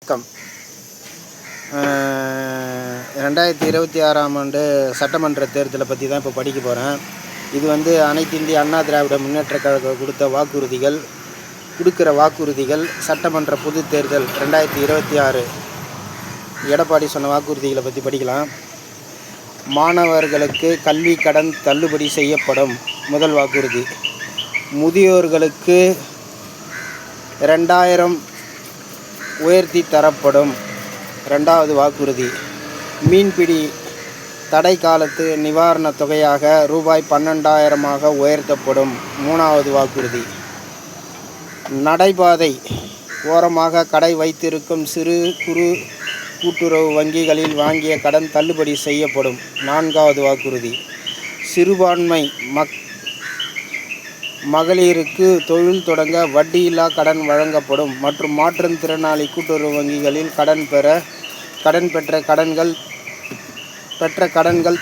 வணக்கம். 2026ஆம் ஆண்டு சட்டமன்ற தேர்தலை பற்றி தான் இப்போ படிக்க போகிறேன். இது அனைத்து இந்திய அண்ணா திராவிட முன்னேற்ற கழகம் கொடுக்குற வாக்குறுதிகள். சட்டமன்ற பொது தேர்தல் 2026 எடப்பாடி சொன்ன வாக்குறுதிகளை பற்றி படிக்கலாம். மாணவர்களுக்கு கல்வி கடன் தள்ளுபடி செய்யப்படும், முதல் வாக்குறுதி. முதியோர்களுக்கு 2000 உயர்த்தி தரப்படும், ரெண்டாவது வாக்குறுதி. மீன்பிடி தடை காலத்து நிவாரணத் தொகையாக ரூபாய் 12,000 உயர்த்தப்படும், மூணாவது வாக்குறுதி. நடைபாதை ஓரமாக கடை வைத்திருக்கும் சிறு குறு கூட்டுறவு வங்கிகளில் வாங்கிய கடன் தள்ளுபடி செய்யப்படும், நான்காவது வாக்குறுதி. சிறுபான்மை மகளிருக்கு தொழில் தொடங்க வட்டியில்லா கடன் வழங்கப்படும் மற்றும் மாற்றுத்திறனாளி கூட்டுறவு வங்கிகளில் கடன் பெற்ற கடன்கள்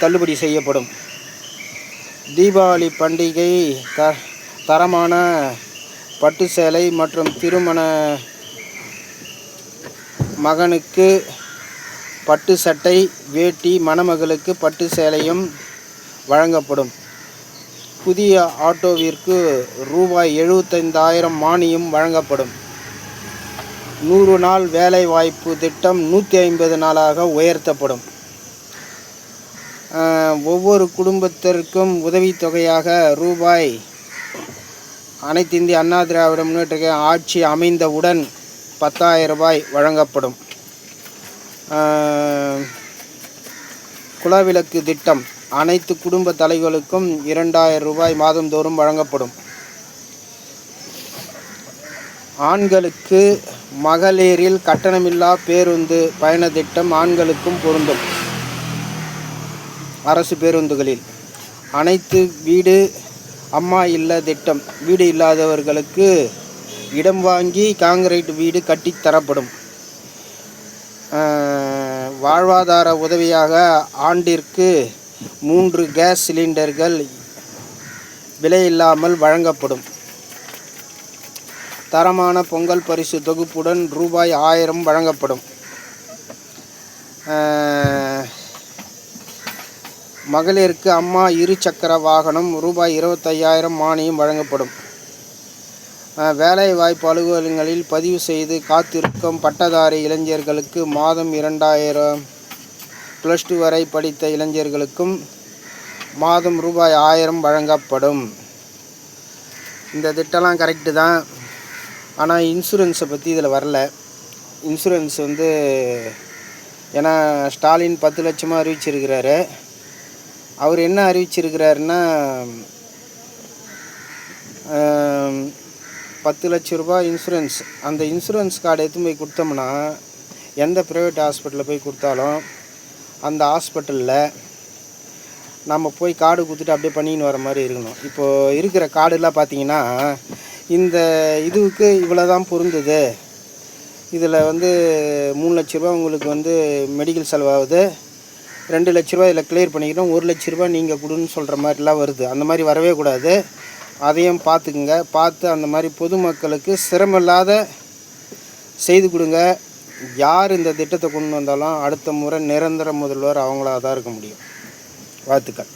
தள்ளுபடி செய்யப்படும். தீபாவளி பண்டிகை தரமான பட்டு சேலை மற்றும் திருமண மகனுக்கு பட்டு சட்டை வேட்டி, மணமகளுக்கு பட்டு சேலையும் வழங்கப்படும். புதிய ஆட்டோவிற்கு ரூபாய் 75,000 மானியம் வழங்கப்படும். 100 நாள் வேலைவாய்ப்பு திட்டம் 150 நாளாக உயர்த்தப்படும். ஒவ்வொரு குடும்பத்திற்கும் உதவித்தொகையாக ரூபாய் அனைத்து இந்திய அண்ணா திராவிட முன்னேற்ற கழக ஆட்சி அமைந்தவுடன் 10,000 வழங்கப்படும். குலவிளக்கு திட்டம் அனைத்து குடும்ப தலைவர்களுக்கும் 2,000 மாதந்தோறும் வழங்கப்படும். ஆண்களுக்கு மகளிரில் கட்டணமில்லா பேருந்து பயண திட்டம் ஆண்களுக்கும் பொருந்தும். அரசு பேருந்துகளில் அனைத்து வீடு அம்மா இல்ல திட்டம், வீடு இல்லாதவர்களுக்கு இடம் வாங்கி காங்கிரீட் வீடு கட்டித்தரப்படும். வாழ்வாதார உதவியாக ஆண்டிற்கு 3 கேஸ் சிலிண்டர்கள் விலையில்லாமல் வழங்கப்படும். தரமான பொங்கல் பரிசு தொகுப்புடன் ரூபாய் 1000 வழங்கப்படும். மகளிருக்கு அம்மா இருசக்கர வாகனம் ரூபாய் 25,000 மானியம் வழங்கப்படும். வேலைவாய்ப்பு அலுவலகங்களில் பதிவு செய்து காத்திருக்கும் பட்டதாரி இளைஞர்களுக்கு மாதம் 2,000, +2 வரை படித்த இளைஞர்களுக்கும் மாதம் ரூபாய் 1000 வழங்கப்படும். இந்த திட்டம்லாம் கரெக்டு தான். ஆனால் இன்சூரன்ஸை பற்றி இதில் வரல. இன்சூரன்ஸ் ஏன்னா ஸ்டாலின் 10 லட்சமாக அறிவிச்சிருக்கிறாரு. அவர் என்ன அறிவிச்சிருக்கிறாருன்னா 10 லட்ச ரூபாய் இன்சூரன்ஸ். அந்த இன்சூரன்ஸ் கார்டு எடுத்து போய் கொடுத்தோம்னா எந்த ப்ரைவேட் ஹாஸ்பிட்டலில் போய் கொடுத்தாலும் அந்த ஹாஸ்பிட்டலில் நம்ம போய் கார்டு கொடுத்துட்டு அப்படியே பண்ணின்னு வர மாதிரி இருக்கணும். இப்போது இருக்கிற கார்டுலாம் பார்த்திங்கன்னா இந்த இதுவுக்கு இவ்வளோ தான் பொருந்துது. இதில் 3 லட்ச ரூபா உங்களுக்கு மெடிக்கல் செலவாகுது, 2 லட்ச ரூபா இதில் கிளியர் பண்ணிக்கிறோம், 1 லட்ச ரூபா நீங்கள் கொடுன்னு சொல்கிற மாதிரிலாம் வருது. அந்த மாதிரி வரவே கூடாது. அதையும் பார்த்துக்குங்க. பார்த்து அந்த மாதிரி பொதுமக்களுக்கு சிரமமில்லாத செய்து கொடுங்க. யார் இந்த திட்டத்தை கொண்டு வந்தாலும் அடுத்த முறை நிரந்தர முதல்வர் அவங்களாக தான் இருக்க முடியும். வாழ்த்துக்கள்.